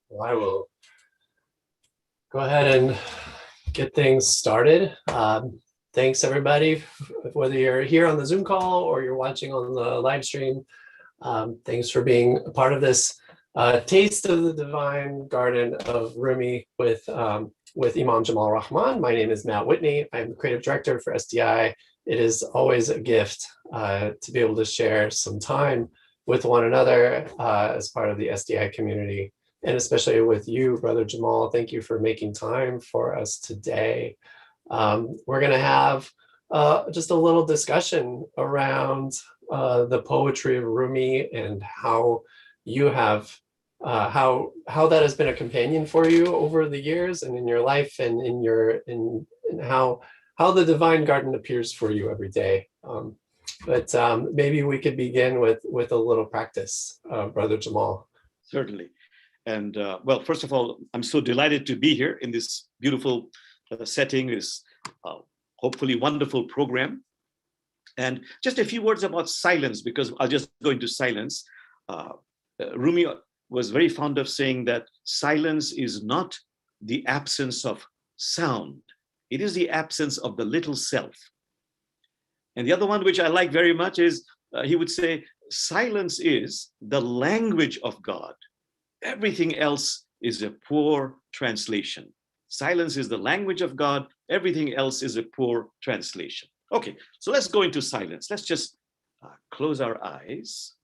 Well, I will go ahead and get things started. Thanks, everybody, whether you're here on the Zoom call or you're watching on the live stream. Thanks for being a part of this Taste of the Divine Garden of Rumi with Imam Jamal Rahman. My name is Matt Whitney. I'm the creative director for SDI. It is always a gift to be able to share some time with one another as part of the SDI community. And especially with you, Brother Jamal, thank you for making time for us today. We're going to have just a little discussion around the poetry of Rumi and how you have how that has been a companion for you over the years and in your life and in how the divine garden appears for you every day. But maybe we could begin with a little practice, Brother Jamal. Certainly. And well, first of all, I'm so delighted to be here in this beautiful setting, this hopefully wonderful program. And just a few words about silence, because I'll just go into silence. Rumi was very fond of saying that silence is not the absence of sound. It is the absence of the little self. And the other one, which I like very much, is he would say, silence is the language of God. Everything else is a poor translation. Silence is the language of God. Everything else is a poor translation. Okay, so let's go into silence. Let's just close our eyes.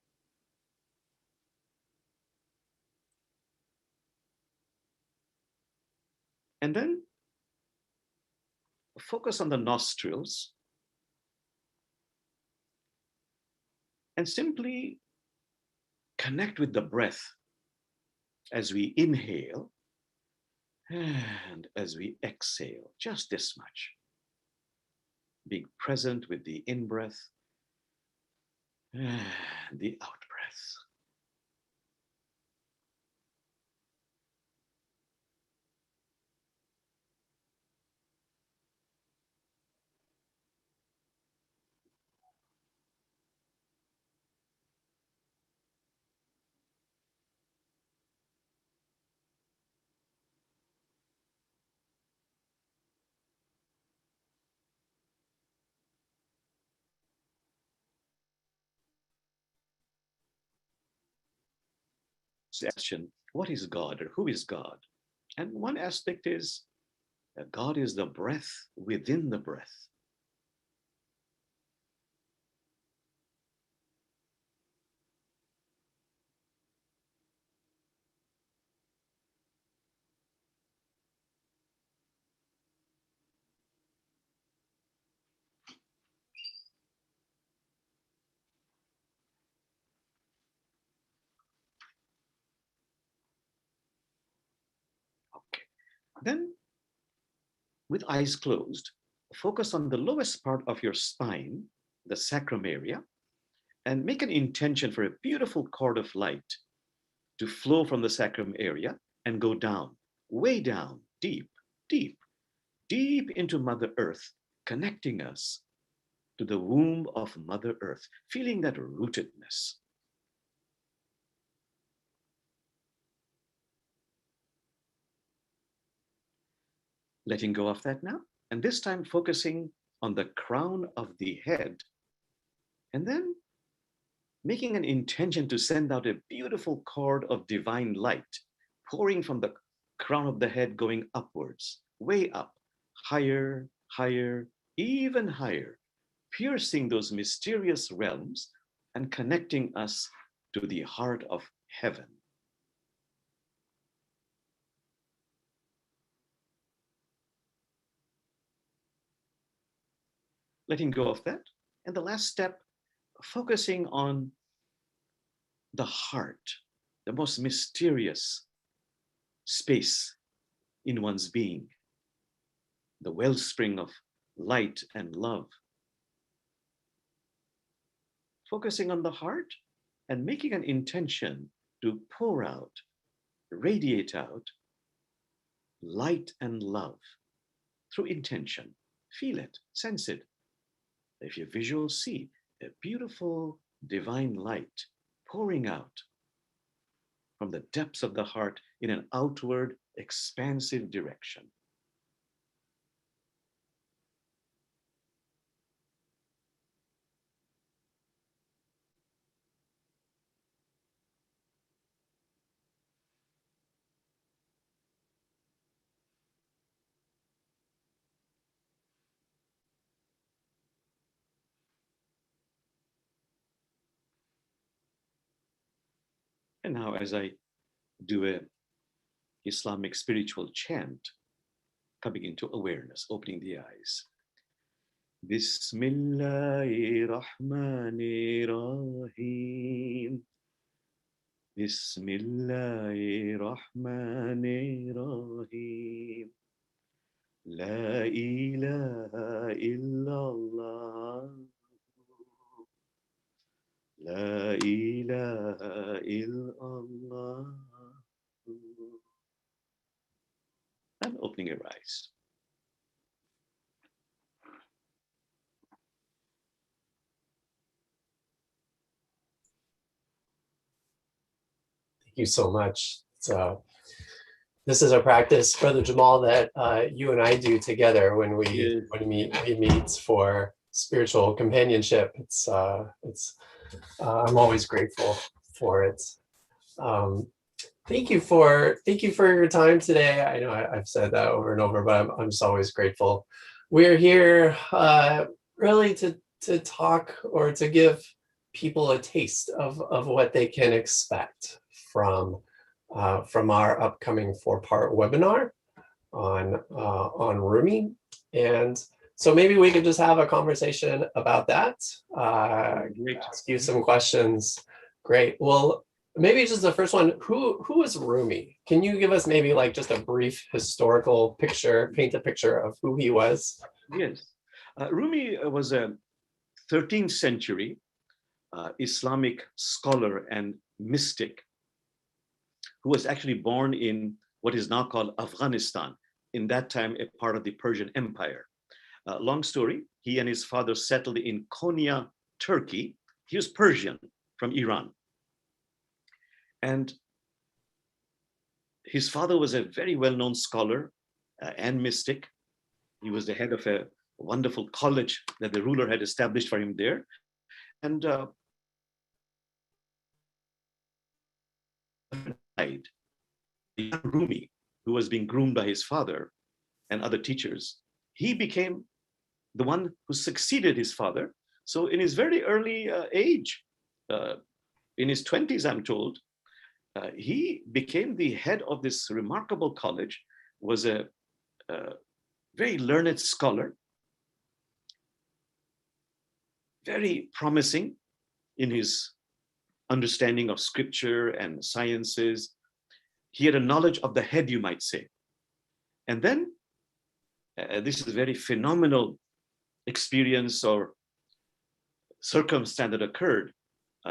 And then focus on the nostrils and simply connect with the breath as we inhale and as we exhale, just this much. Being present with the in-breath and the out-breath. Question, what is God or who is God? And one aspect is that God is the breath within the breath. Okay. Then, with eyes closed, focus on the lowest part of your spine, the sacrum area, and make an intention for a beautiful cord of light to flow from the sacrum area and go down, way down, deep, deep, deep into Mother Earth, connecting us to the womb of Mother Earth, feeling that rootedness. Letting go of that now, and this time focusing on the crown of the head, and then making an intention to send out a beautiful cord of divine light, pouring from the crown of the head, going upwards, way up, higher, higher, even higher, piercing those mysterious realms and connecting us to the heart of heaven. Letting go of that. And the last step, focusing on the heart, the most mysterious space in one's being, the wellspring of light and love. Focusing on the heart and making an intention to pour out, radiate out light and love through intention. Feel it, sense it. If you visual, see a beautiful divine light pouring out. from the depths of the heart in an outward, expansive direction. And now, as I do a Islamic spiritual chant, coming into awareness, opening the eyes. Bismillahirrahmanirrahim. Bismillahirrahmanirrahim. La ilaha illallah. La ilaha illallah. And opening your eyes. Thank you so much. So this is a practice, Brother Jamal, that you and I do together when we meet for spiritual companionship. I'm always grateful for it. Thank you for your time today. I know I've said that over and over, but I'm just always grateful. We're here really to talk or to give people a taste of what they can expect from our upcoming 4-part webinar on Rumi. And so maybe we could just have a conversation about that. Ask you some questions. Great. Well, maybe just the first one, who is Rumi? Can you give us maybe like just a brief historical picture, paint a picture of who he was? Yes. Rumi was a 13th century Islamic scholar and mystic who was actually born in what is now called Afghanistan, in that time a part of the Persian Empire. Long story, he and his father settled in Konya, Turkey. He was Persian from Iran. And his father was a very well-known scholar and mystic. He was the head of a wonderful college that the ruler had established for him there. And the young Rumi, who was being groomed by his father and other teachers, he became the one who succeeded his father. So in his very early age, in his 20s, I'm told, he became the head of this remarkable college, was a very learned scholar, very promising in his understanding of scripture and sciences. He had a knowledge of the head, you might say. And then this is a very phenomenal experience or circumstance that occurred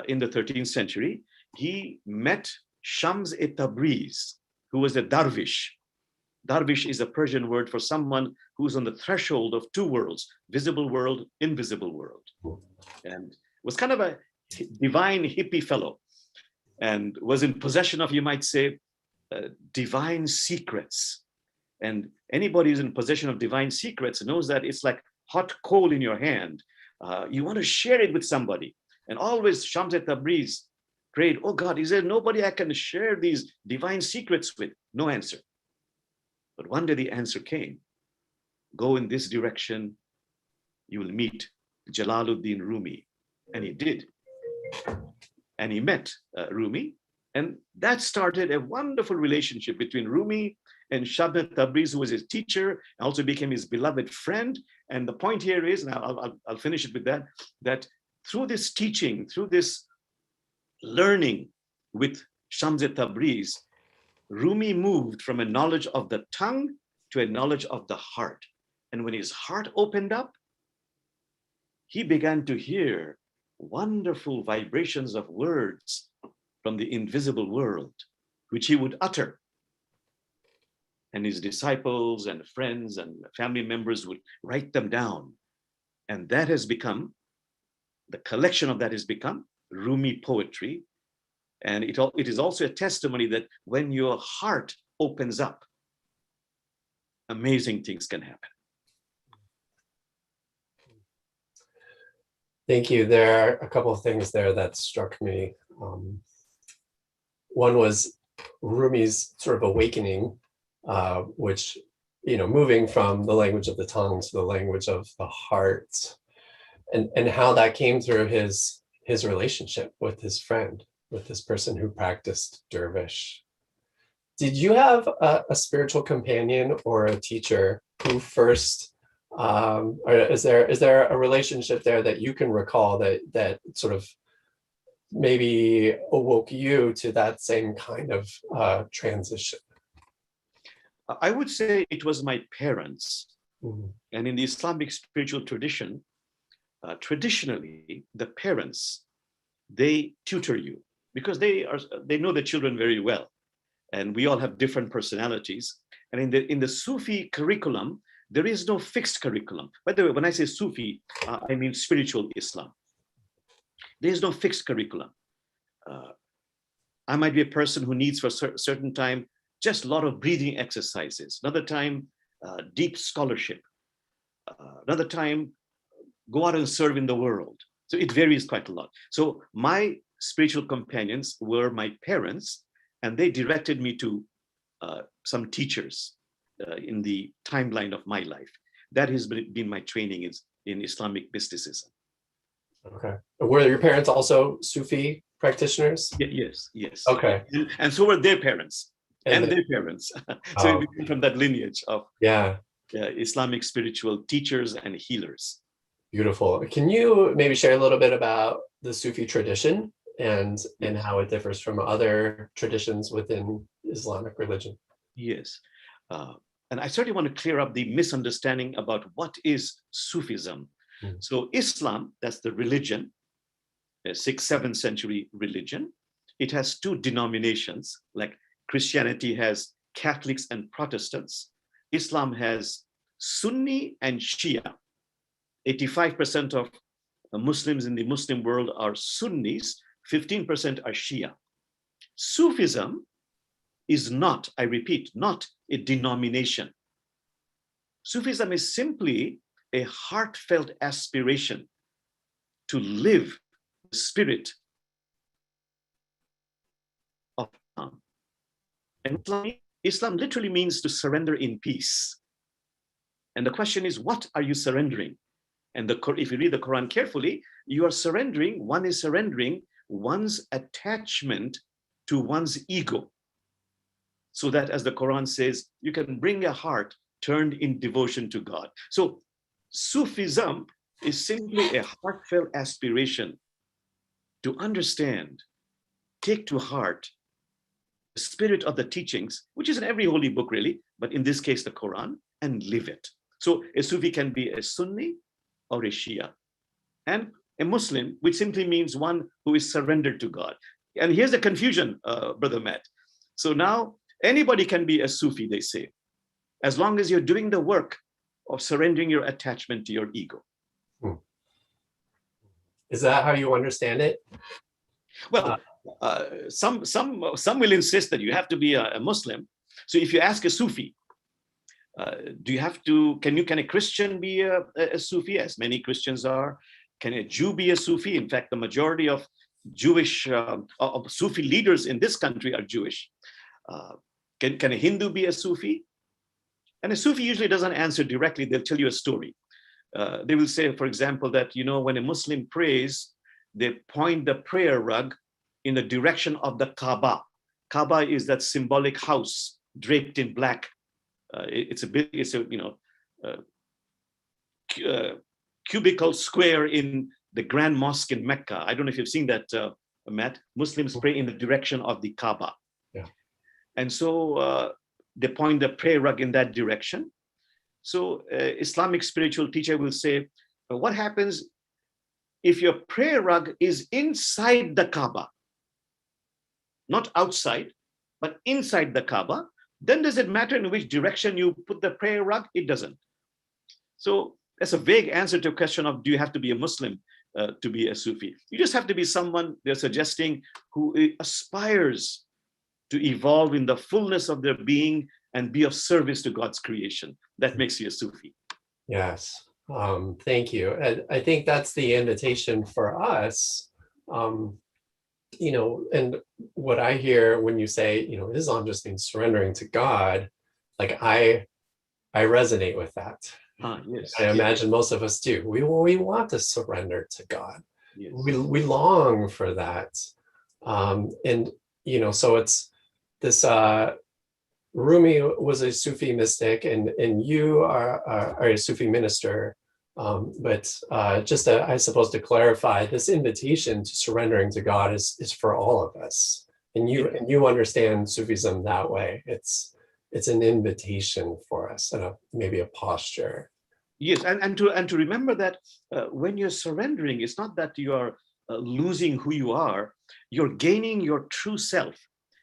in the 13th century. He met Shams-e-Tabriz, who was a darvish. Darvish is a Persian word for someone who's on the threshold of two worlds, visible world, invisible world. And was kind of a divine hippie fellow and was in possession of, you might say, divine secrets. And anybody who's in possession of divine secrets knows that it's like hot coal in your hand. You want to share it with somebody. And always Shams-e-Tabriz prayed, oh God, is there nobody I can share these divine secrets with? No answer. But one day the answer came. Go in this direction, you will meet Jalaluddin Rumi. And he did. And he met Rumi. And that started a wonderful relationship between Rumi and Shams-e-Tabriz, who was his teacher, and also became his beloved friend. And the point here is, and I'll finish it with that, that through this teaching, through this learning with Shams-e-Tabriz, Rumi moved from a knowledge of the tongue to a knowledge of the heart. And when his heart opened up, he began to hear wonderful vibrations of words from the invisible world, which he would utter. And his disciples and friends and family members would write them down. And that has become, the collection of that has become Rumi poetry, And it is also a testimony that when your heart opens up, amazing things can happen. Thank you. There are a couple of things there that struck me. One was Rumi's sort of awakening, which, moving from the language of the tongue to the language of the heart, and how that came through his relationship with his friend, with this person who practiced dervish. Did you have a spiritual companion or a teacher who first, or is there a relationship there that you can recall that sort of maybe awoke you to that same kind of transition? I would say it was my parents. Mm-hmm. And in the Islamic spiritual tradition, traditionally, the parents, they tutor you because they know the children very well. And we all have different personalities. And in the Sufi curriculum, there is no fixed curriculum. By the way, when I say Sufi, I mean spiritual Islam. There is no fixed curriculum. I might be a person who needs for a certain time just a lot of breathing exercises. Another time, deep scholarship. Another time, go out and serve in the world. So it varies quite a lot. So my spiritual companions were my parents, and they directed me to some teachers in the timeline of my life. That has been my training in Islamic mysticism. Okay. Were your parents also Sufi practitioners? Yes. Okay. And so were their parents and their parents. So we came from that lineage of Islamic spiritual teachers and healers. Beautiful. Can you maybe share a little bit about the Sufi tradition and how it differs from other traditions within Islamic religion? Yes. And I certainly want to clear up the misunderstanding about what is Sufism. So Islam, that's the religion, a 6th, 7th century religion. It has two denominations, like Christianity has Catholics and Protestants. Islam has Sunni and Shia. 85% of Muslims in the Muslim world are Sunnis, 15% are Shia. Sufism is not, I repeat, not a denomination. Sufism is simply a heartfelt aspiration to live the spirit of Islam. And Islam literally means to surrender in peace. And the question is, what are you surrendering? And if you read the Quran carefully, you are surrendering, one is surrendering one's attachment to one's ego. So that, as the Quran says, you can bring a heart turned in devotion to God. So Sufism is simply a heartfelt aspiration to understand, take to heart the spirit of the teachings, which is in every holy book really, but in this case, the Quran, and live it. So a Sufi can be a Sunni or a Shia, and a Muslim, which simply means one who is surrendered to God. And here's the confusion, Brother Matt. So now anybody can be a Sufi, they say, as long as you're doing the work of surrendering your attachment to your ego. Is that how you understand it? Well, some will insist that you have to be a Muslim. So if you ask a Sufi, can a Christian be a Sufi, as many Christians are? Can a Jew be a Sufi? In fact, the majority of Jewish of Sufi leaders in this country are Jewish. Can a Hindu be a Sufi? And a Sufi usually doesn't answer directly. They'll tell you a story. They will say, for example, that when a Muslim prays, they point the prayer rug in the direction of the Kaaba. Kaaba is that symbolic house draped in black. It's a cubicle square in the Grand Mosque in Mecca. I don't know if you've seen that, Matt. Muslims pray in the direction of the Kaaba. Yeah. And so they point the prayer rug in that direction. So Islamic spiritual teacher will say, what happens if your prayer rug is inside the Kaaba? Not outside, but inside the Kaaba. Then does it matter in which direction you put the prayer rug? It doesn't. So that's a vague answer to a question of, do you have to be a Muslim to be a Sufi. You just have to be someone, they're suggesting, who aspires to evolve in the fullness of their being and be of service to God's creation. That makes you a Sufi. Yes. Thank you. And I think that's the invitation for us. And what I hear when you say, Islam just means surrendering to God, like I resonate with that. Yes. I imagine most of us do. We want to surrender to God. Yes. We long for that. So it's this, Rumi was a Sufi mystic, and you are a Sufi minister. But I suppose to clarify, this invitation to surrendering to God is for all of us, and you understand Sufism that way. It's an invitation for us, and maybe a posture. Yes, and to remember that when you're surrendering, it's not that you are losing who you are. You're gaining your true self.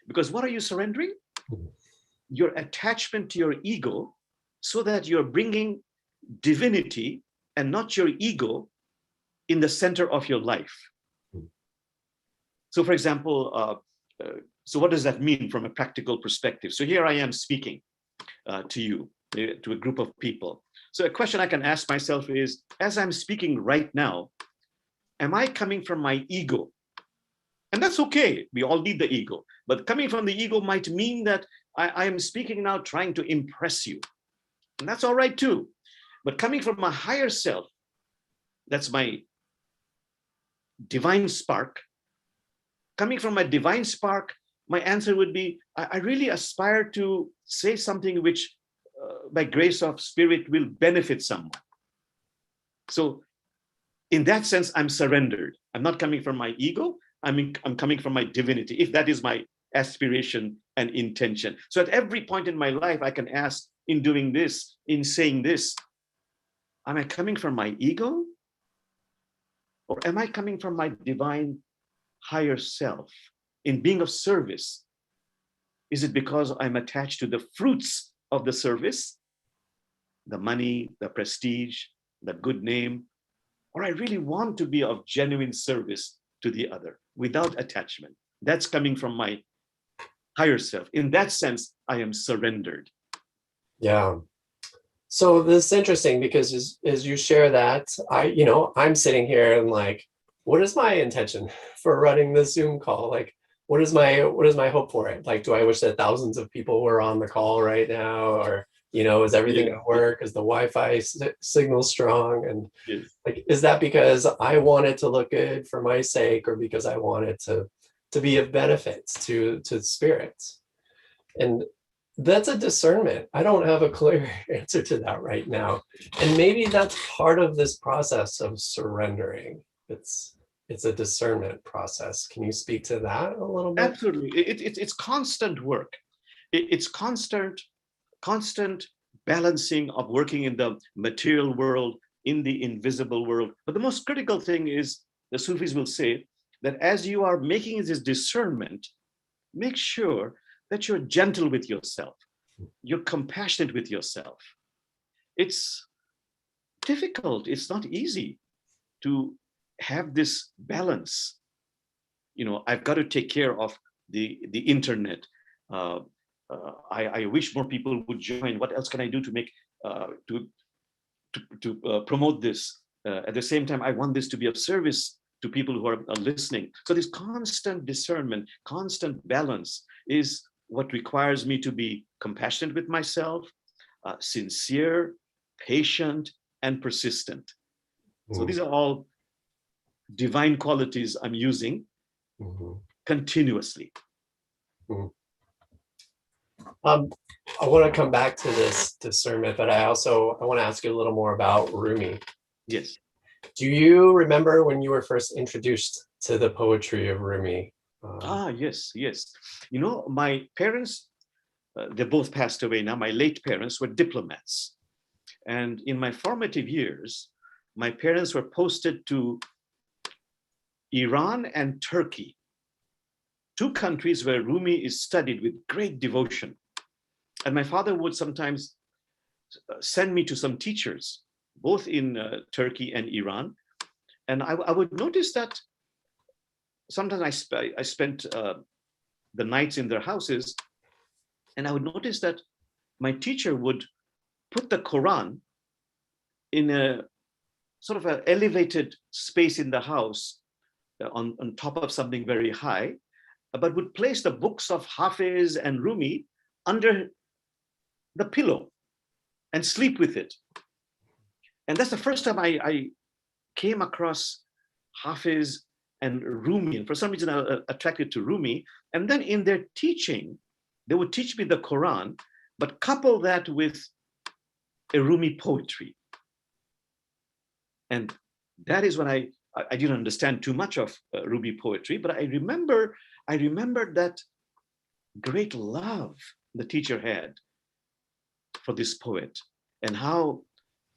Because what are you surrendering? Mm-hmm. Your attachment to your ego, so that you're bringing divinity and not your ego in the center of your life. So for example, so what does that mean from a practical perspective? So here I am speaking to you, to a group of people. So a question I can ask myself is, as I'm speaking right now, am I coming from my ego? And that's okay, we all need the ego. But coming from the ego might mean that I am speaking now trying to impress you. And that's all right too. But coming from my higher self, that's my divine spark. Coming from my divine spark, my answer would be, I really aspire to say something which, by grace of spirit, will benefit someone. So in that sense, I'm surrendered. I'm not coming from my ego. I'm coming from my divinity, if that is my aspiration and intention. So at every point in my life, I can ask, in doing this, in saying this, am I coming from my ego? Or am I coming from my divine higher self in being of service? Is it because I'm attached to the fruits of the service, the money, the prestige, the good name, or I really want to be of genuine service to the other without attachment? That's coming from my higher self. In that sense, I am surrendered. Yeah. So this is interesting, because as you share that, I'm sitting here and like, what is my intention for running this Zoom call? Like, what is my hope for it? Like, do I wish that thousands of people were on the call right now? Or, is everything going to work? Is the Wi-Fi signal strong? And like, is that because I want it to look good for my sake, or because I want it to be of benefit to spirits? And that's a discernment. I don't have a clear answer to that right now. And maybe that's part of this process of surrendering. It's a discernment process. Can you speak to that a little bit? Absolutely. It's constant work. It's constant balancing of working in the material world, in the invisible world. But the most critical thing is, the Sufis will say, that as you are making this discernment, make sure that you're gentle with yourself, you're compassionate with yourself. It's difficult, it's not easy to have this balance. I've got to take care of the internet. I wish more people would join. What else can I do to make to promote this? At the same time, I want this to be of service to people who are listening. So this constant discernment, constant balance is what requires me to be compassionate with myself, sincere, patient, and persistent. So these are all divine qualities I'm using continuously. I want to come back to this discernment, but I want to ask you a little more about Rumi. Yes. Do you remember when you were first introduced to the poetry of Rumi? Yes. My parents, they both passed away now. My late parents were diplomats. And in my formative years, my parents were posted to Iran and Turkey, two countries where Rumi is studied with great devotion. And my father would sometimes send me to some teachers, both in Turkey and Iran. And I would notice that sometimes I spent the nights in their houses, and I would notice that my teacher would put the Quran in a sort of an elevated space in the house on top of something very high, but would place the books of Hafiz and Rumi under the pillow and sleep with it. And that's the first time I came across Hafiz and Rumi. And for some reason, I was attracted to Rumi. And then in their teaching, they would teach me the Quran, but couple that with a Rumi poetry. And that is when I didn't understand too much of Rumi poetry, but I remember that great love the teacher had for this poet, and how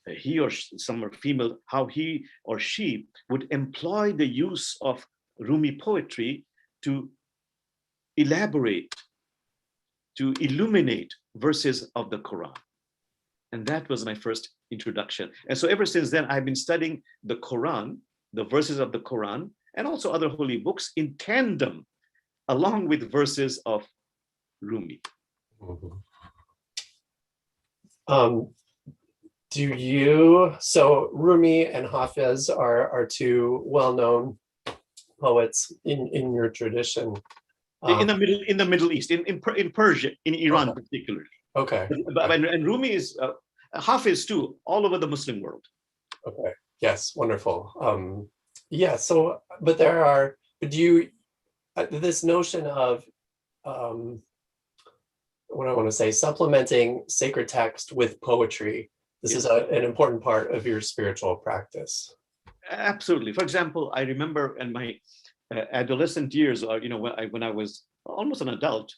he or some female, how he or she would employ the use of Rumi poetry to elaborate, to illuminate verses of the Quran. And that was my first introduction. And so ever since then, I've been studying the Quran, the verses of the Quran, and also other holy books in tandem, along with verses of Rumi. Mm-hmm. So Rumi and Hafiz are two well-known poets in your tradition. In the Middle East, in Persia, in Iran particularly. Okay. And Rumi is Hafiz too, all over the Muslim world. Okay. Yes. Wonderful. Yeah. So, but do you this notion of what I want to say, supplementing sacred text with poetry. This is an important part of your spiritual practice. Absolutely. For example, I remember in my adolescent years, or when I was almost an adult,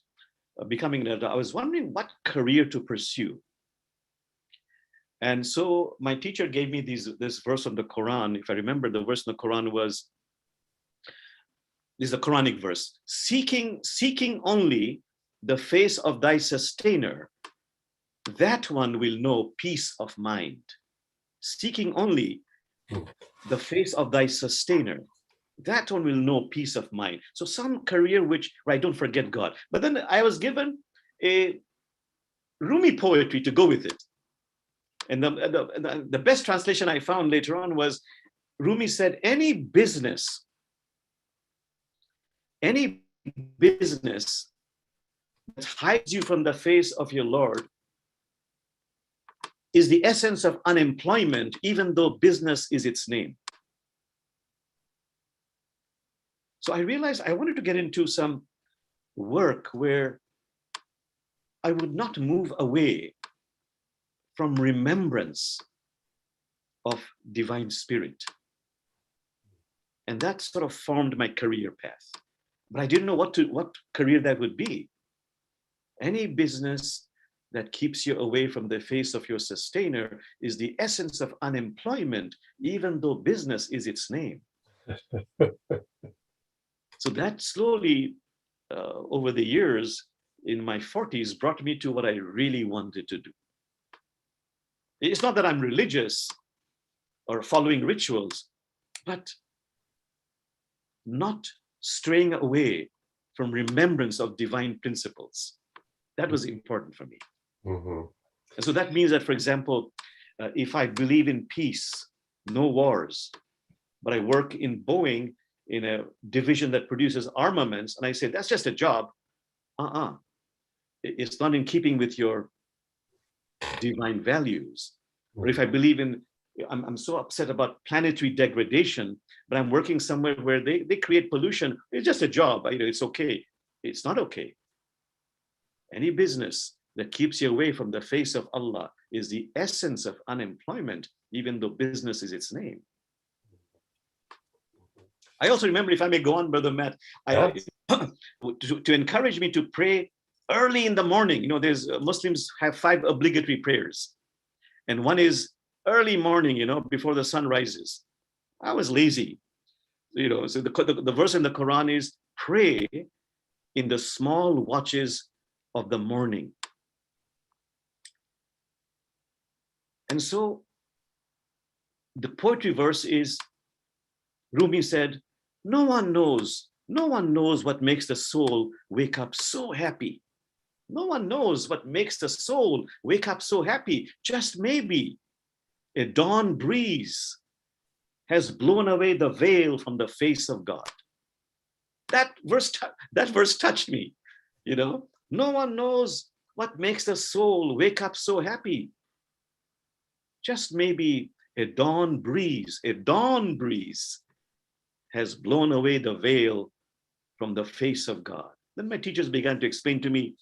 becoming an adult, I was wondering what career to pursue. And so my teacher gave me this verse of the Quran. If I remember, the verse in the Quran was, this is a Quranic verse: seeking only the face of thy sustainer, that one will know peace of mind. Seeking only the face of thy sustainer, that one will know peace of mind. So some career which, right, don't forget God. But then I was given a Rumi poetry to go with it. And the best translation I found later on was, Rumi said, any business that hides you from the face of your Lord is the essence of unemployment, even though business is its name. So I realized I wanted to get into some work where I would not move away from remembrance of divine spirit. And that sort of formed my career path. But I didn't know what career that would be. Any business that keeps you away from the face of your sustainer is the essence of unemployment, even though business is its name. So that slowly, over the years, in my 40s, brought me to what I really wanted to do. It's not that I'm religious or following rituals, but not straying away from remembrance of divine principles. That was important for me. Mm-hmm. And so that means that, for example, if I believe in peace, no wars, but I work in Boeing in a division that produces armaments, and I say, that's just a job. It's not in keeping with your divine values. Or if I believe in, I'm so upset about planetary degradation, but I'm working somewhere where they create pollution. It's just a job. It's okay. It's not okay. Any business that keeps you away from the face of Allah is the essence of unemployment, even though business is its name. I also remember, if I may go on, Brother Matt, to encourage me to pray early in the morning. There's Muslims have 5 obligatory prayers, and one is early morning, before the sun rises. I was lazy, so the verse in the Quran is, pray in the small watches of the morning. And so the poetry verse is, Rumi said, no one knows what makes the soul wake up so happy. No one knows what makes the soul wake up so happy. Just maybe a dawn breeze has blown away the veil from the face of God. That verse touched me. No one knows what makes the soul wake up so happy. Just maybe a dawn breeze has blown away the veil from the face of God. Then my teachers began to explain to me,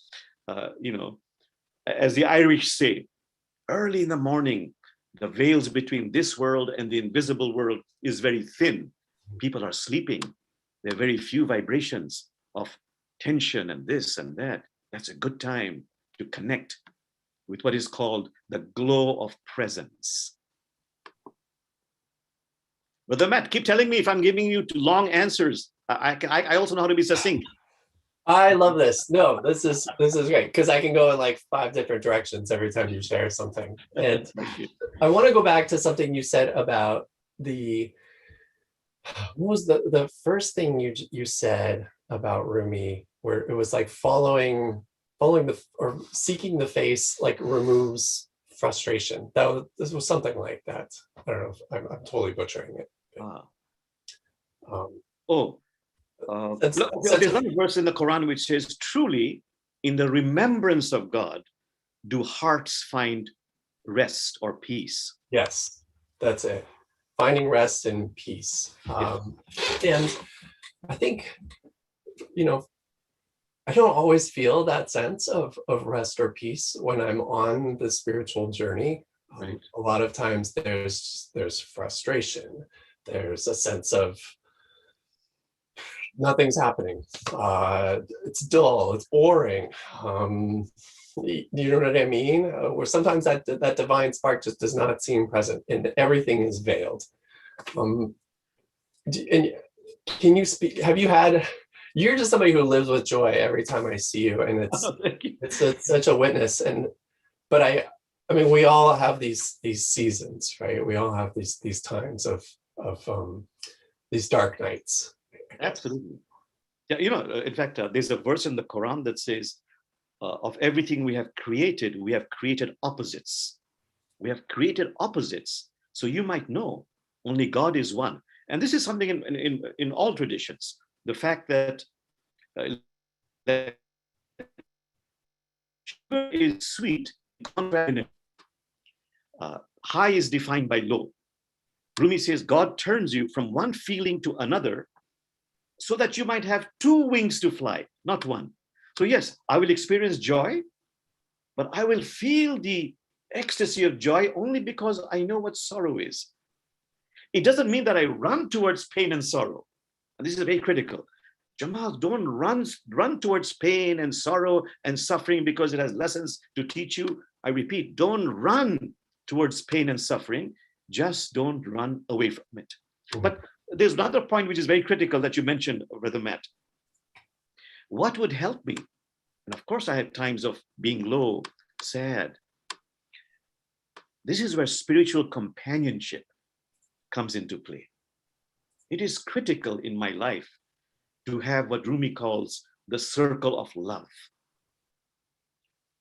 as the Irish say, early in the morning, the veils between this world and the invisible world is very thin. People are sleeping. There are very few vibrations of tension and this and that. That's a good time to connect with what is called the glow of presence. Brother Matt, keep telling me if I'm giving you too long answers. I also know how to be succinct. I love this. No, this is great because I can go in like 5 different directions every time you share something. And I want to go back to something you said about what was the first thing you said about Rumi, where it was like following or seeking the face like removes frustration. This was something like that. I don't know if I'm totally butchering it. There's another verse in the Quran which says, truly, in the remembrance of God, do hearts find rest or peace. Yes, that's it. Finding rest and peace. And I think, I don't always feel that sense of rest or peace when I'm on the spiritual journey. Right. A lot of times there's frustration. There's a sense of nothing's happening. It's dull. It's boring. You know what I mean? Where sometimes that divine spark just does not seem present, and everything is veiled. And can you speak? Have you had? You're just somebody who lives with joy every time I see you, and it's such a witness. But I mean, we all have these seasons, right? We all have these times of these dark nights. Absolutely. Yeah, in fact, there's a verse in the Quran that says, of everything we have created opposites. We have created opposites. So you might know only God is one. And this is something in all traditions. The fact that sugar is sweet, high is defined by low. Rumi says God turns you from one feeling to another so that you might have 2 wings to fly, not one. So yes, I will experience joy, but I will feel the ecstasy of joy only because I know what sorrow is. It doesn't mean that I run towards pain and sorrow. And this is very critical. Jamal, don't run towards pain and sorrow and suffering because it has lessons to teach you. I repeat, don't run towards pain and suffering. Just don't run away from it. Mm-hmm. But there's another point which is very critical that you mentioned, Brother Matt. What would help me? And of course, I have times of being low, sad. This is where spiritual companionship comes into play. It is critical in my life to have what Rumi calls the circle of love.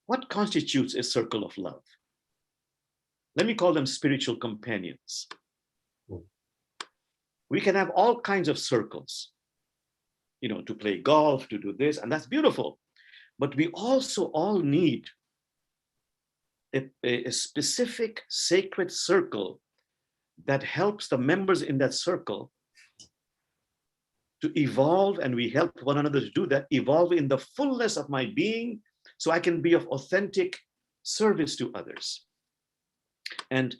What constitutes a circle of love? Let me call them spiritual companions. We can have all kinds of circles, to play golf, to do this, and that's beautiful. But we also all need a specific sacred circle that helps the members in that circle to evolve, and we help one another to do that, evolve in the fullness of my being so I can be of authentic service to others. And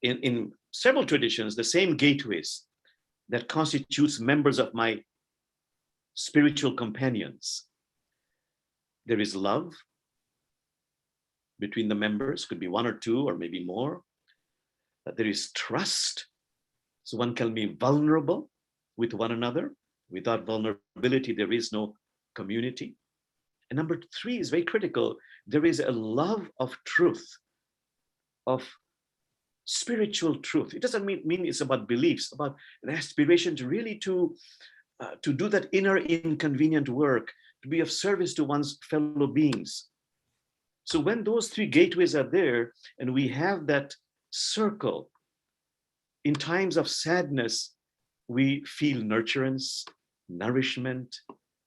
in several traditions, the same gateways that constitutes members of my spiritual companions. There is love between the members, could be 1 or 2 or maybe more. There is trust, so one can be vulnerable with one another. Without vulnerability, there is no community. And number 3 is very critical. There is a love of truth, of spiritual truth. It doesn't mean it's about beliefs, about an aspiration to really to do that inner inconvenient work, to be of service to one's fellow beings. So when those three gateways are there, and we have that circle, in times of sadness, we feel nurturance, nourishment,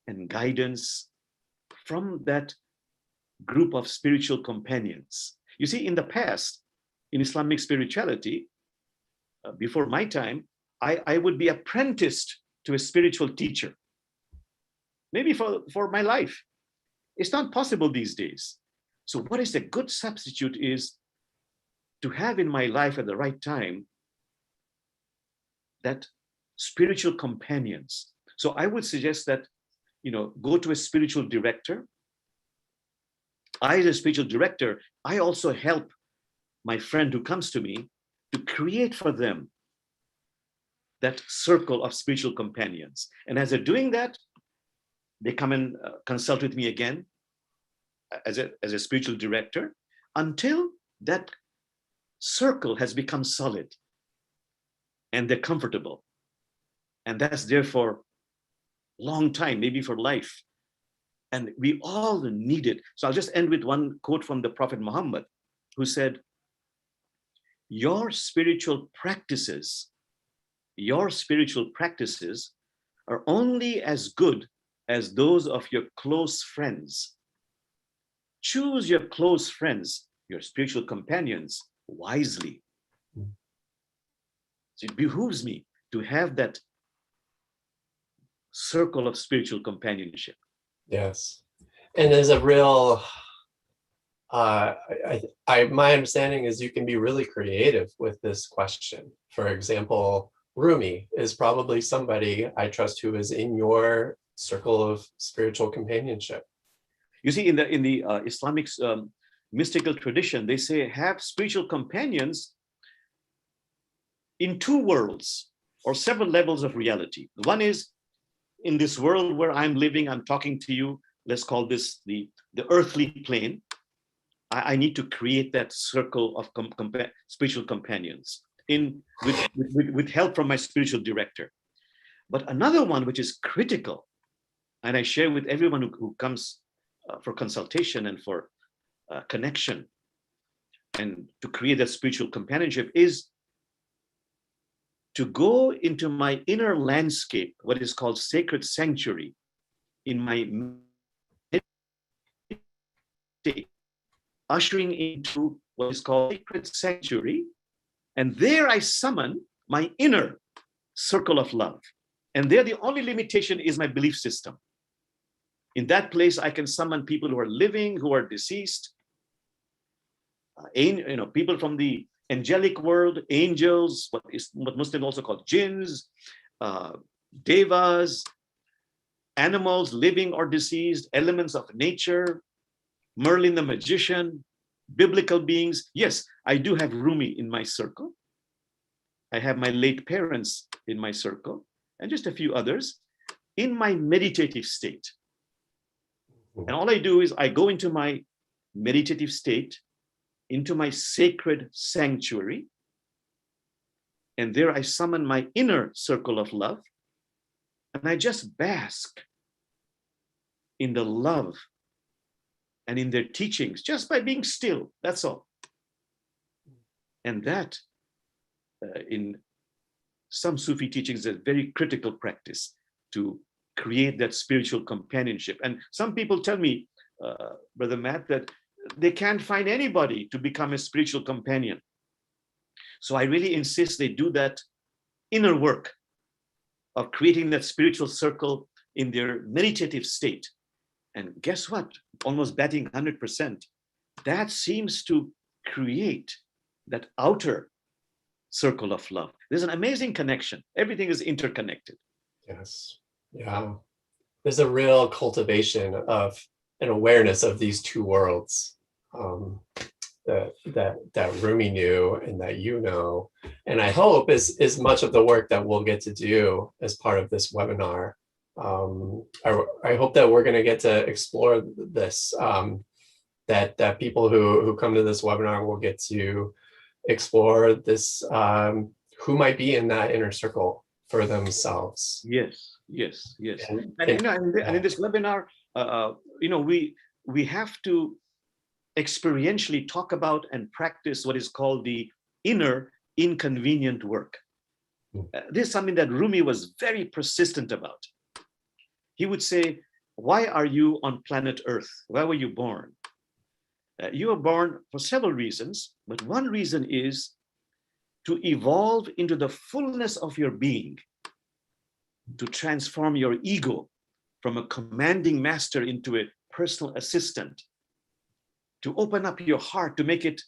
and guidance from that group of spiritual companions. You see, in the past, in Islamic spirituality, before my time, I would be apprenticed to a spiritual teacher, maybe for my life. It's not possible these days. So what is a good substitute is to have in my life at the right time that spiritual companions. So I would suggest that, go to a spiritual director. I, as a spiritual director, I also help my friend who comes to me to create for them that circle of spiritual companions. And as they're doing that, they come and consult with me again as a spiritual director until that circle has become solid and they're comfortable. And that's there for a long time, maybe for life. And we all need it. So I'll just end with one quote from the Prophet Muhammad, who said, your spiritual practices are only as good as those of your close friends. Choose your close friends, your spiritual companions, wisely. So it behooves me to have that circle of spiritual companionship. Yes. And there's a real, my understanding is you can be really creative with this question. For example, Rumi is probably somebody I trust who is in your circle of spiritual companionship. You see, in the Islamic mystical tradition, they say have spiritual companions in two worlds or several levels of reality. One is in this world where I'm living, I'm talking to you, let's call this the earthly plane. I need to create that circle of spiritual companions with help from my spiritual director. But another one which is critical, and I share with everyone who comes for consultation and for connection and to create that spiritual companionship, is to go into my inner landscape, what is called sacred sanctuary, in my state, ushering into what is called sacred sanctuary. And there I summon my inner circle of love. And there the only limitation is my belief system. In that place, I can summon people who are living, who are deceased, people from the angelic world, angels, what Muslims also call jinns, devas, animals, living or deceased, elements of nature, Merlin the magician, biblical beings. Yes, I do have Rumi in my circle. I have my late parents in my circle, and just a few others in my meditative state. And all I do is I go into my meditative state, into my sacred sanctuary, and there I summon my inner circle of love, and I just bask in the love and in their teachings just by being still. That's all. And that, in some Sufi teachings, is a very critical practice to create that spiritual companionship. And some people tell me, Brother Matt, that they can't find anybody to become a spiritual companion. So I really insist they do that inner work of creating that spiritual circle in their meditative state. And guess what? Almost batting 100%. That seems to create that outer circle of love. There's an amazing connection. Everything is interconnected. Yes. Yeah. There's a real cultivation of an awareness of these two worlds that Rumi knew and that you know. And I hope is much of the work that we'll get to do as part of this webinar. I hope that we're going to get to explore this, that people who come to this webinar will get to explore this, who might be in that inner circle for themselves. Yes, yes, yes. And, And and and in this webinar, we have to experientially talk about and practice what is called the inner inconvenient work. This is something that Rumi was very persistent about. He would say, why are you on planet Earth? Why were you born? You were born for several reasons, but one reason is to evolve into the fullness of your being, to transform your ego from a commanding master into a personal assistant, to open up your heart, to make it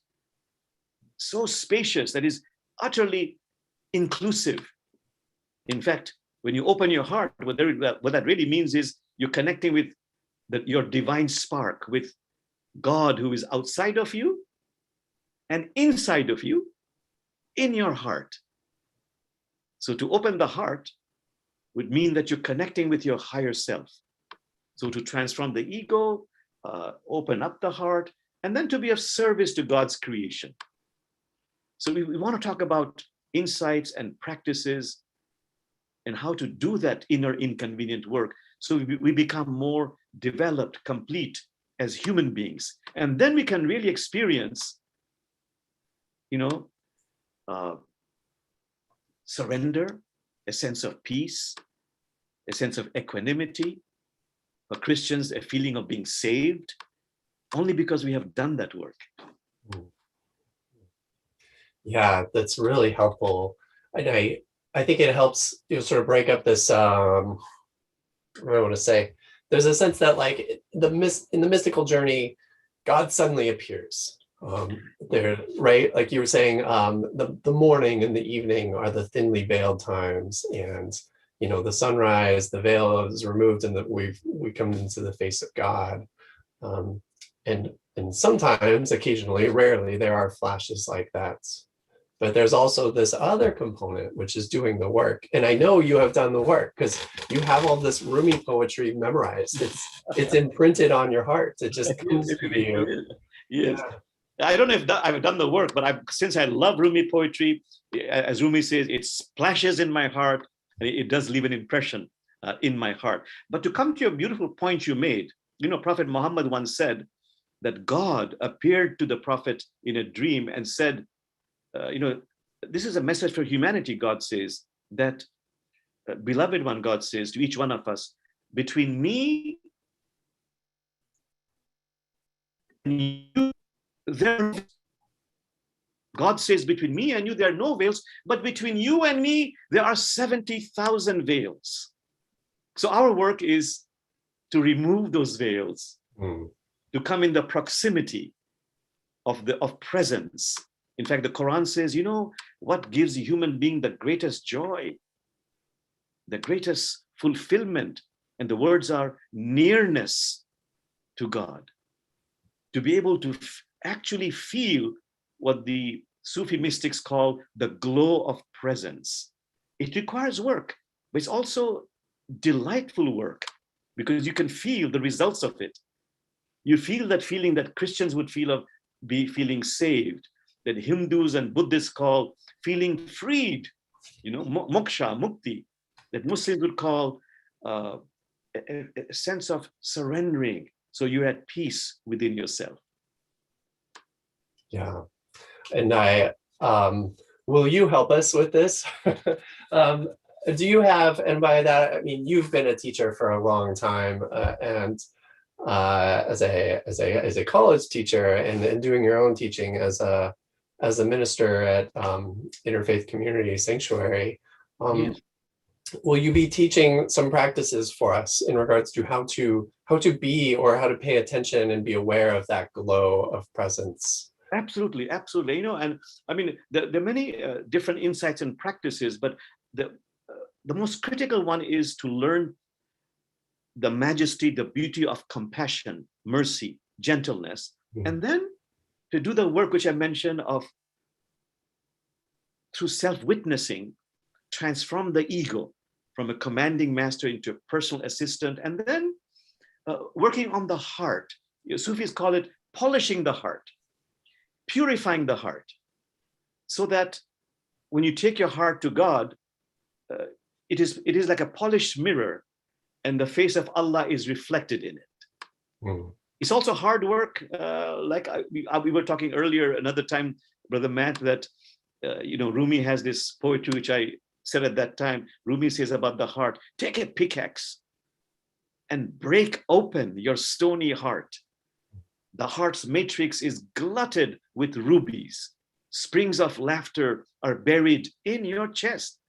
so spacious that is utterly inclusive. In fact, when you open your heart, what that really means is you're connecting with your divine spark, with God who is outside of you and inside of you, in your heart. So to open the heart would mean that you're connecting with your higher self. So to transform the ego, open up the heart, and then to be of service to God's creation. So we want to talk about insights and practices and how to do that inner inconvenient work so we become more developed, complete as human beings. And then we can really experience, surrender, a sense of peace, a sense of equanimity. For Christians, a feeling of being saved, only because we have done that work. yeah, that's really helpful. And I think it helps sort of break up this, what I want to say. There's a sense that like in the mystical journey, God suddenly appears. There, right? Like you were saying, the morning and the evening are the thinly veiled times, and the sunrise, the veil is removed, and that we come into the face of God. And sometimes, occasionally, rarely, there are flashes like that. But there's also this other component, which is doing the work. And I know you have done the work because you have all this Rumi poetry memorized. It's imprinted on your heart. It just comes to you. Yes. Yeah. I don't know if I've done the work, but since I love Rumi poetry, as Rumi says, it splashes in my heart, and it does leave an impression in my heart. But to come to your beautiful point you made, Prophet Muhammad once said that God appeared to the Prophet in a dream and said, this is a message for humanity, God says, that beloved one, God says to each one of us, between me and you, God says, between me and you, there are no veils, but between you and me, there are 70,000 veils. So our work is to remove those veils, to come in the proximity of presence. In fact, the Quran says, what gives a human being the greatest joy, the greatest fulfillment? And the words are nearness to God. To be able to actually feel what the Sufi mystics call the glow of presence. It requires work, but it's also delightful work because you can feel the results of it. You feel that feeling that Christians would feel of feeling saved, that Hindus and Buddhists call feeling freed, moksha, mukti, that Muslims would call a sense of surrendering. So you're at peace within yourself. Yeah. And will you help us with this? Do you have, and by that, I mean, you've been a teacher for a long time, and as a college teacher and doing your own teaching as a minister at Interfaith Community Sanctuary, Yes. will you be teaching some practices for us in regards to how to be, or how to pay attention and be aware of that glow of presence? Absolutely, absolutely. And I mean, there are many different insights and practices, but the most critical one is to learn the majesty, the beauty of compassion, mercy, gentleness, and then to do the work which I mentioned of, through self-witnessing, transform the ego from a commanding master into a personal assistant, and then working on the heart. Sufis call it polishing the heart, purifying the heart, so that when you take your heart to God, it is like a polished mirror, and the face of Allah is reflected in it. Mm. It's also hard work. We were talking earlier, another time, Brother Matt, that Rumi has this poetry which I said at that time. Rumi says about the heart, take a pickaxe and break open your stony heart. The heart's matrix is glutted with rubies. Springs of laughter are buried in your chest.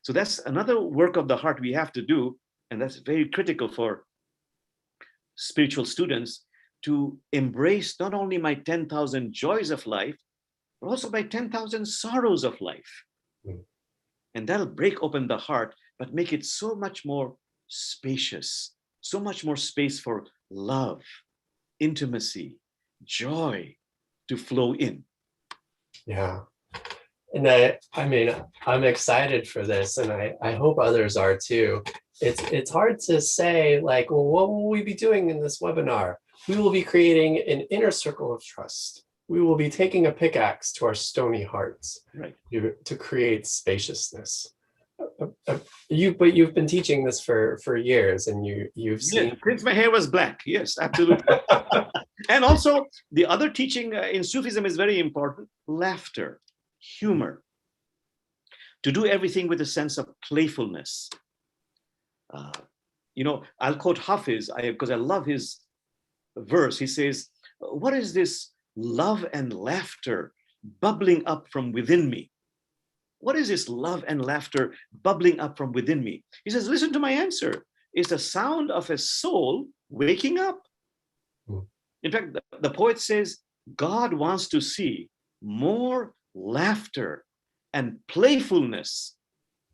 So that's another work of the heart we have to do. And that's very critical for spiritual students, to embrace not only my 10,000 joys of life, but also my 10,000 sorrows of life. Mm. And that'll break open the heart, but make it so much more spacious, so much more space for love, intimacy, joy to flow in. Yeah. And I mean, I'm excited for this, and I hope others are too. It's hard to say, like, well, what will we be doing in this webinar? We will be creating an inner circle of trust. We will be taking a pickaxe to our stony hearts, right, to create spaciousness. But you've been teaching this for years, and you've seen. Since my hair was black, yes, absolutely. And also the other teaching in Sufism is very important: laughter, humor, to do everything with a sense of playfulness. I'll quote Hafiz, because I love his verse. He says, what is this love and laughter bubbling up from within me? What is this love and laughter bubbling up from within me? He says, listen to my answer. It's the sound of a soul waking up. In fact, the poet says, God wants to see more laughter and playfulness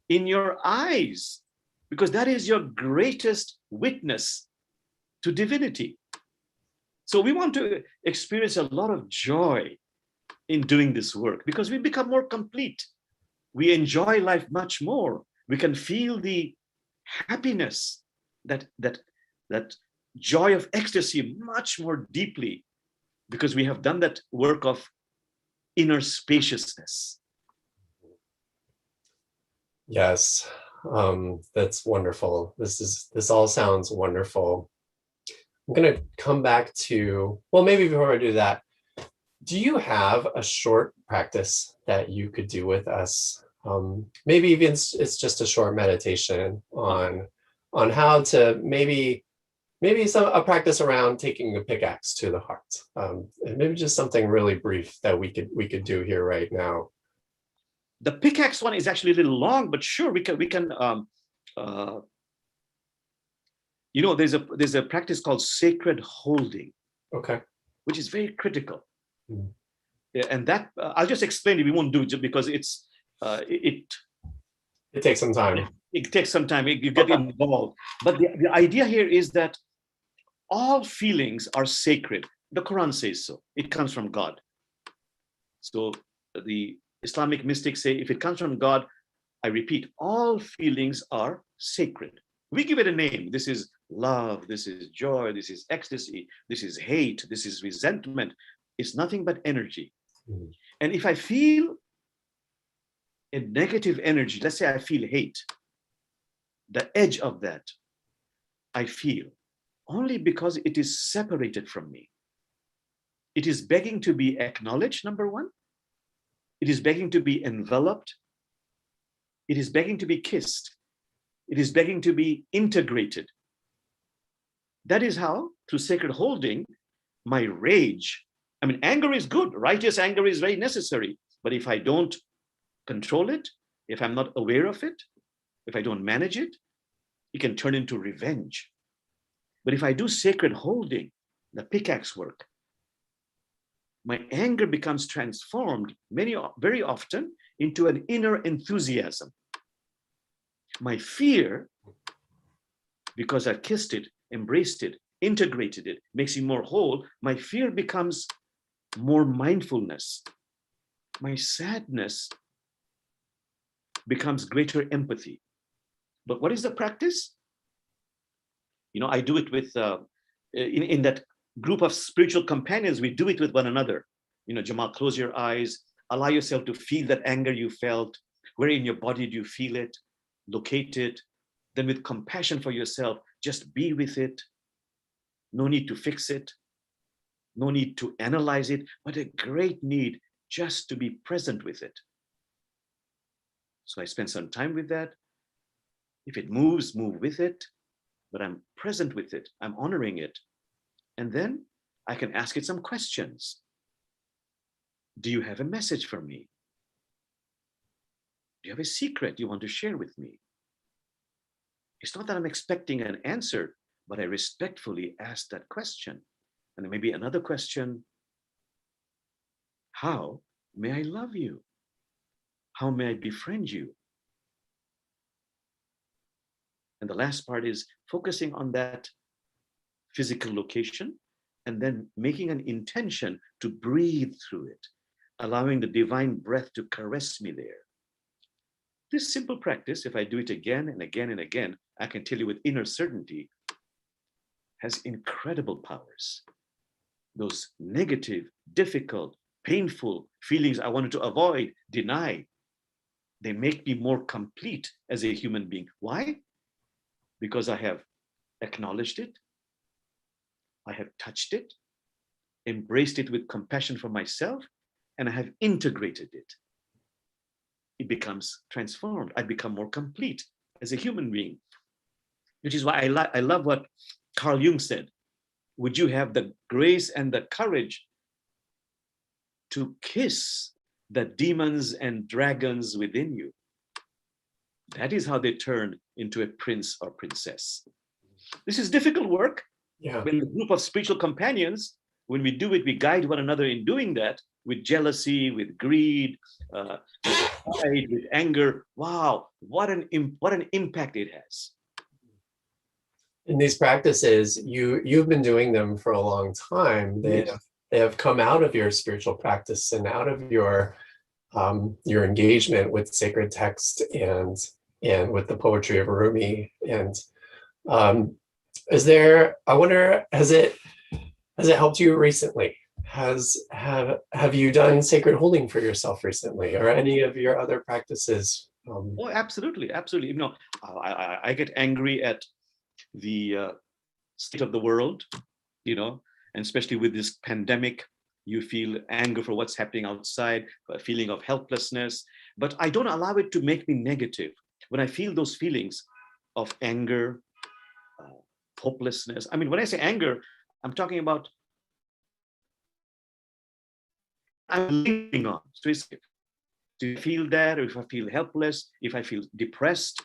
in your eyes, because that is your greatest witness to divinity. So we want to experience a lot of joy in doing this work, because we become more complete. We enjoy life much more. We can feel the happiness, that joy of ecstasy much more deeply, because we have done that work of inner spaciousness. Yes, that's wonderful. This all sounds wonderful. I'm going to come back to, well, maybe before I do that, do you have a short practice that you could do with us? Maybe even it's just a short meditation on how to maybe a practice around taking a pickaxe to the heart. And maybe just something really brief that we could do here right now. The pickaxe one is actually a little long, but sure, we can. There's a practice called sacred holding. Okay. Which is very critical. Mm. And that I'll just explain it. We won't do it because it takes some time. It takes some time. You get involved. But the idea here is that all feelings are sacred. The Quran says so. It comes from God. So the Islamic mystics say, if it comes from God, I repeat, all feelings are sacred. We give it a name. This is love, this is joy, this is ecstasy, this is hate, this is resentment. It's nothing but energy. Mm. And if I feel a negative energy, let's say I feel hate, the edge of that I feel only because it is separated from me. It is begging to be acknowledged, number one. It is begging to be enveloped. It is begging to be kissed. It is begging to be integrated. That is how, through sacred holding, my rage, anger is good. Righteous anger is very necessary. But if I don't control it, if I'm not aware of it, if I don't manage it, it can turn into revenge. But if I do sacred holding, the pickaxe work, my anger becomes transformed very often into an inner enthusiasm. My fear, because I've kissed it, embraced it, integrated it, makes it more whole, my fear becomes more mindfulness. My sadness becomes greater empathy. But what is the practice? I do it with, in that group of spiritual companions, we do it with one another. Jamal, close your eyes. allow yourself to feel that anger you felt. Where in your body do you feel it? Locate it. Then with compassion for yourself, just be with it. No need to fix it. No need to analyze it, but a great need just to be present with it. So I spend some time with that. If it moves, move with it, but I'm present with it. I'm honoring it. And then I can ask it some questions. Do you have a message for me? Do you have a secret you want to share with me? It's not that I'm expecting an answer, but I respectfully ask that question. And maybe another question: how may I love you? How may I befriend you? And the last part is focusing on that physical location and then making an intention to breathe through it, allowing the divine breath to caress me there. This simple practice, if I do it again and again and again, I can tell you with inner certainty, has incredible powers. Those negative, difficult, painful feelings I wanted to avoid, deny, they make me more complete as a human being. Why? Because I have acknowledged it, I have touched it, embraced it with compassion for myself, and I have integrated it. It becomes transformed. I become more complete as a human being, which is why I love what Carl Jung said. Would you have the grace and the courage to kiss the demons and dragons within you? That is how they turn into a prince or princess. This is difficult work. Yeah. When a group of spiritual companions, when we do it, we guide one another in doing that with jealousy, with greed, with pride, with anger. Wow, what an impact it has. In these practices, you've been doing them for a long time. They have come out of your spiritual practice and out of your engagement with sacred text and with the poetry of Rumi. And I wonder, has it helped you recently? Have you done sacred holding for yourself recently, or any of your other practices? Oh, absolutely, absolutely. You know, I get angry at the state of the world, you know, and especially with this pandemic, you feel anger for what's happening outside, a feeling of helplessness, but I don't allow it to make me negative. When I feel those feelings of anger, hopelessness, I mean, when I say anger, I'm talking about I'm living on. So if I feel that, or if I feel helpless, if I feel depressed,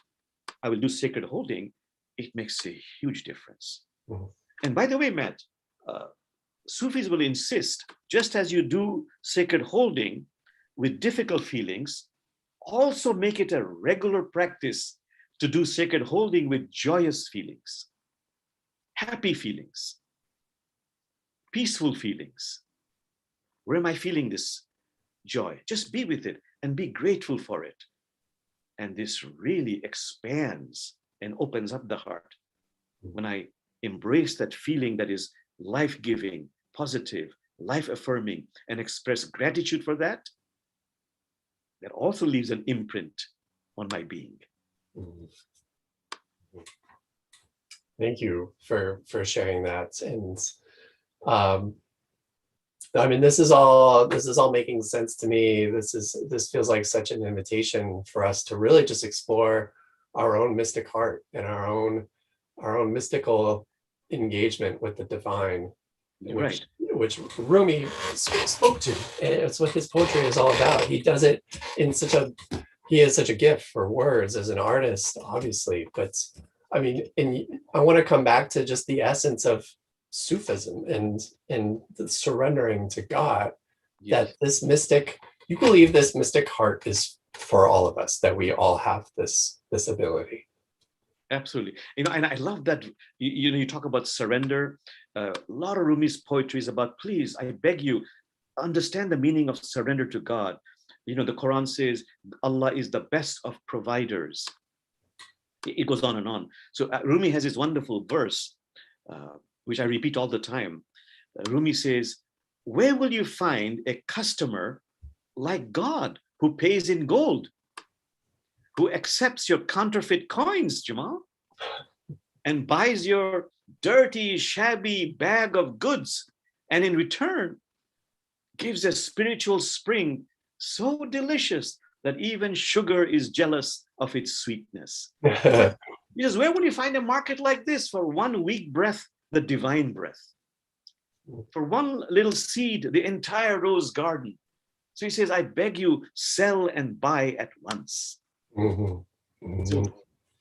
I will do sacred holding. It makes a huge difference. Mhm. And by the way, Matt, Sufis will insist, just as you do sacred holding with difficult feelings, also make it a regular practice to do sacred holding with joyous feelings, happy feelings, peaceful feelings. Where am I feeling this joy? Just be with it and be grateful for it. And this really expands and opens up the heart. When I embrace that feeling that is life-giving, positive, life-affirming, and express gratitude for that, that also leaves an imprint on my being. Thank you for sharing that. And I mean, this is all making sense to me. This feels like such an invitation for us to really just explore our own mystic heart and our own mystical engagement with the divine, which Rumi spoke to. And it's what his poetry is all about. He does it in he has such a gift for words as an artist, obviously. But I mean, I want to come back to just the essence of Sufism and the surrendering to God. Yes. That this mystic, you believe this mystic heart is for all of us, that we all have this ability. Absolutely. You know, and I love that, you talk about surrender. A lot of Rumi's poetry is about, please, I beg you, understand the meaning of surrender to God. You know, the Quran says, Allah is the best of providers. It goes on and on. So Rumi has this wonderful verse, which I repeat all the time. Rumi says, where will you find a customer like God who pays in gold, who accepts your counterfeit coins, Jamal, and buys your dirty, shabby bag of goods, and in return gives a spiritual spring so delicious that even sugar is jealous of its sweetness. Because where would you find a market like this for one weak breath, the divine breath? For one little seed, the entire rose garden. So he says, I beg you, sell and buy at once. So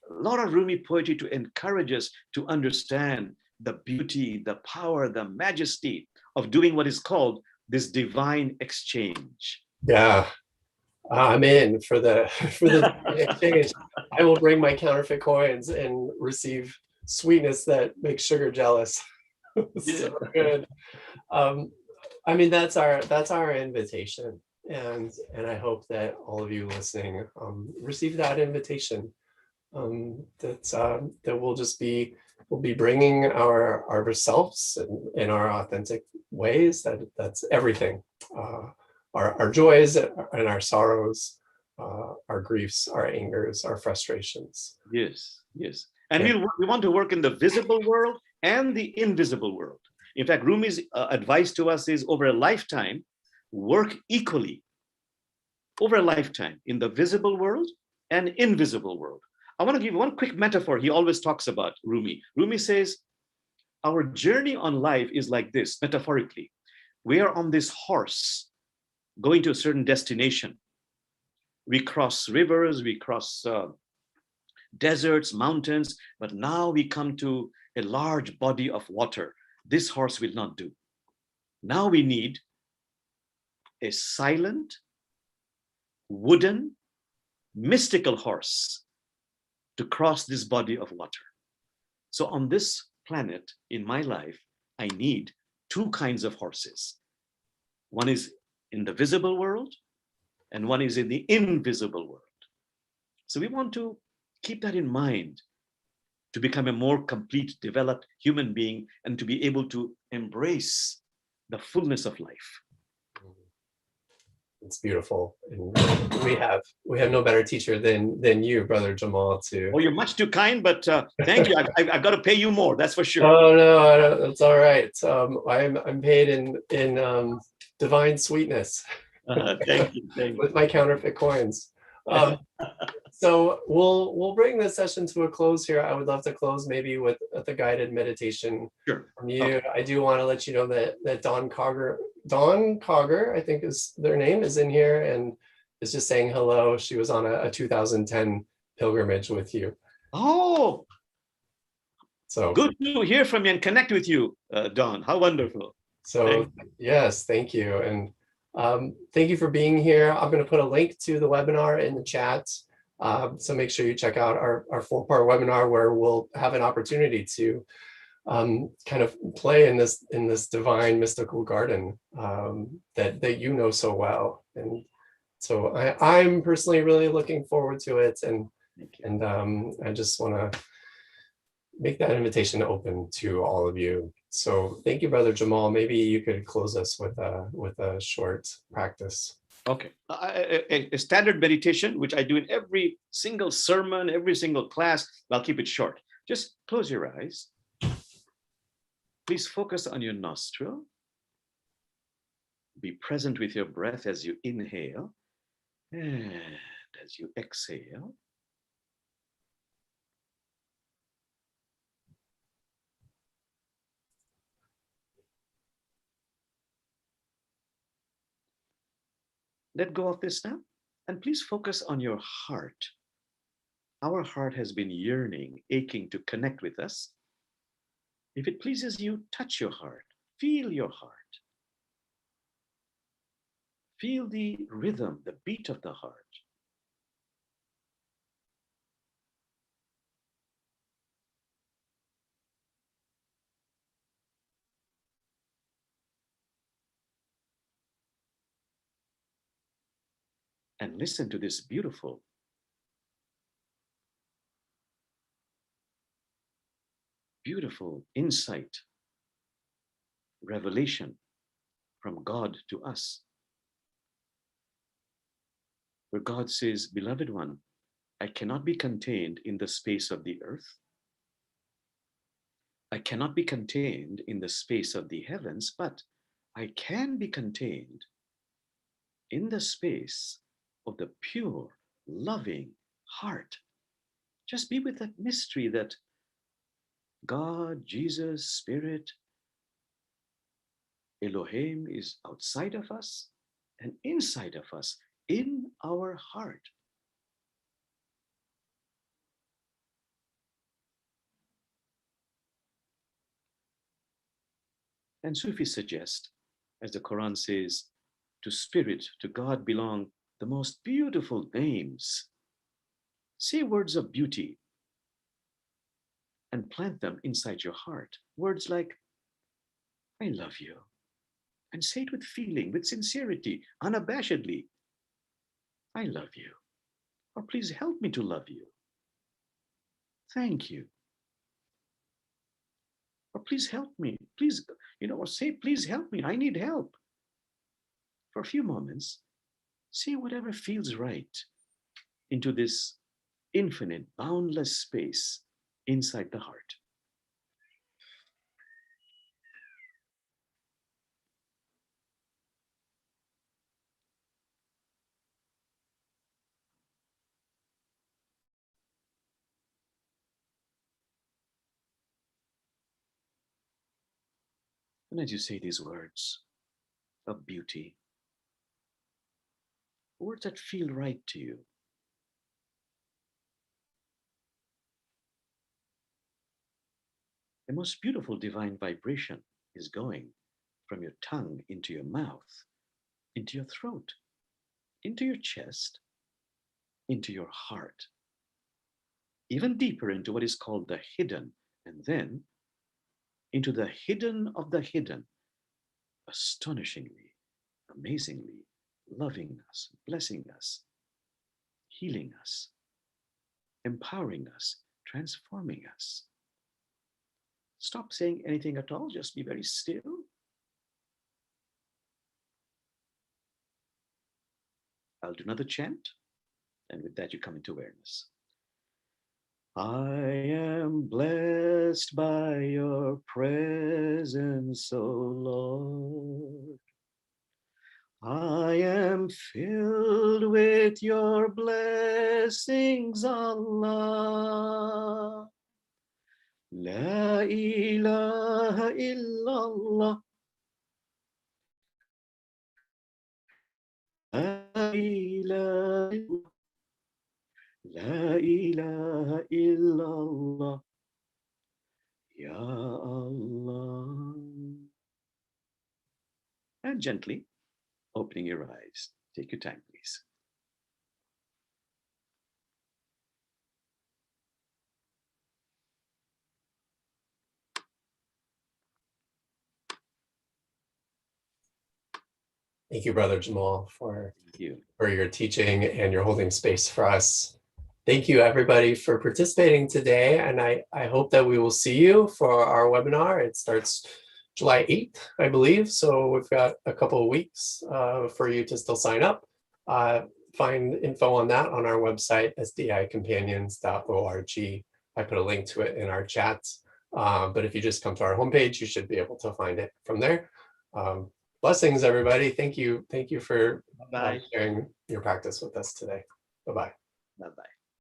a lot of Rumi poetry to encourage us to understand the beauty, the power, the majesty of doing what is called this divine exchange. Yeah, I'm in for the exchange. I will bring my counterfeit coins and receive sweetness that makes sugar jealous. So good. I mean, that's our invitation, and I hope that all of you listening receive that invitation. That we'll be bringing ourselves in our authentic ways. That's everything. Our joys and our sorrows, our griefs, our angers, our frustrations. Yes, yes. And we want to work in the visible world and the invisible world. In fact, Rumi's advice to us is over a lifetime, work equally over a lifetime in the visible world and invisible world. I want to give one quick metaphor he always talks about, Rumi. Rumi says, our journey on life is like this, metaphorically. We are on this horse going to a certain destination. We cross rivers, we cross deserts, mountains, but now we come to a large body of water. This horse will not do. Now we need a silent, wooden, mystical horse to cross this body of water. So on this planet, in my life, I need two kinds of horses. One is in the visible world, and one is in the invisible world. So we want to keep that in mind to become a more complete, developed human being and to be able to embrace the fullness of life. It's beautiful. And we have no better teacher than you, Brother Jamal, to. Oh, you're much too kind, but thank you. I've got to pay you more, that's for sure. Oh no, that's all right. I'm paid in divine sweetness. Thank you. With my counterfeit coins. So we'll bring this session to a close here. I would love to close maybe with the guided meditation from you. Okay. I do want to let you know that Dawn Cogger, I think is their name, is in here and is just saying hello. She was on a 2010 pilgrimage with you. Oh, so good to hear from you and connect with you, Dawn. How wonderful. So yes, thank you. And thank you for being here. I'm going to put a link to the webinar in the chat. So make sure you check out our 4-part webinar where we'll have an opportunity to kind of play in this divine mystical garden that you know so well. And so I'm personally really looking forward to it. And I just want to make that invitation open to all of you. So thank you, Brother Jamal. Maybe you could close us with a short practice. Okay. A standard meditation, which I do in every single sermon, every single class. I'll keep it short. Just close your eyes. Please focus on your nostril. Be present with your breath as you inhale and as you exhale. Let go of this now, and please focus on your heart. Our heart has been yearning, aching to connect with us. If it pleases you, touch your heart, feel your heart. Feel the rhythm, the beat of the heart. And listen to this beautiful, beautiful insight, revelation from God to us. where God says, beloved one, I cannot be contained in the space of the earth. I cannot be contained in the space of the heavens, but I can be contained in the space of the pure, loving heart. Just be with that mystery that God, Jesus, Spirit, Elohim is outside of us and inside of us, in our heart. And Sufi suggest, as the Quran says, to Spirit, to God belong the most beautiful names. Say words of beauty and plant them inside your heart. Words like, I love you. And say it with feeling, with sincerity, unabashedly. I love you. Or please help me to love you. Thank you. Or please help me. Please, or say, please help me. I need help. For a few moments, say whatever feels right into this infinite, boundless space inside the heart. And as you say these words of beauty, words that feel right to you, the most beautiful divine vibration is going from your tongue into your mouth, into your throat, into your chest, into your heart, even deeper into what is called the hidden, and then into the hidden of the hidden, astonishingly, amazingly loving us, blessing us, healing us, empowering us, transforming us. Stop saying anything at all, just be very still. I'll do another chant, and with that you come into awareness. I am blessed by your presence, O Lord. I am filled with your blessings, Allah. La ilaha illallah. La ilaha, la ilaha illallah. Ya Allah. And gently opening your eyes. Take your time, please. Thank you, Brother Jamal, for Thank you. your teaching and your holding space for us. Thank you, everybody, for participating today. And I hope that we will see you for our webinar. It starts July 8th, I believe. So we've got a couple of weeks for you to still sign up. Find info on that on our website, sdicompanions.org. I put a link to it in our chat. But if you just come to our homepage, you should be able to find it from there. Blessings, everybody. Thank you. Thank you for sharing your practice with us today. Bye-bye. Bye-bye.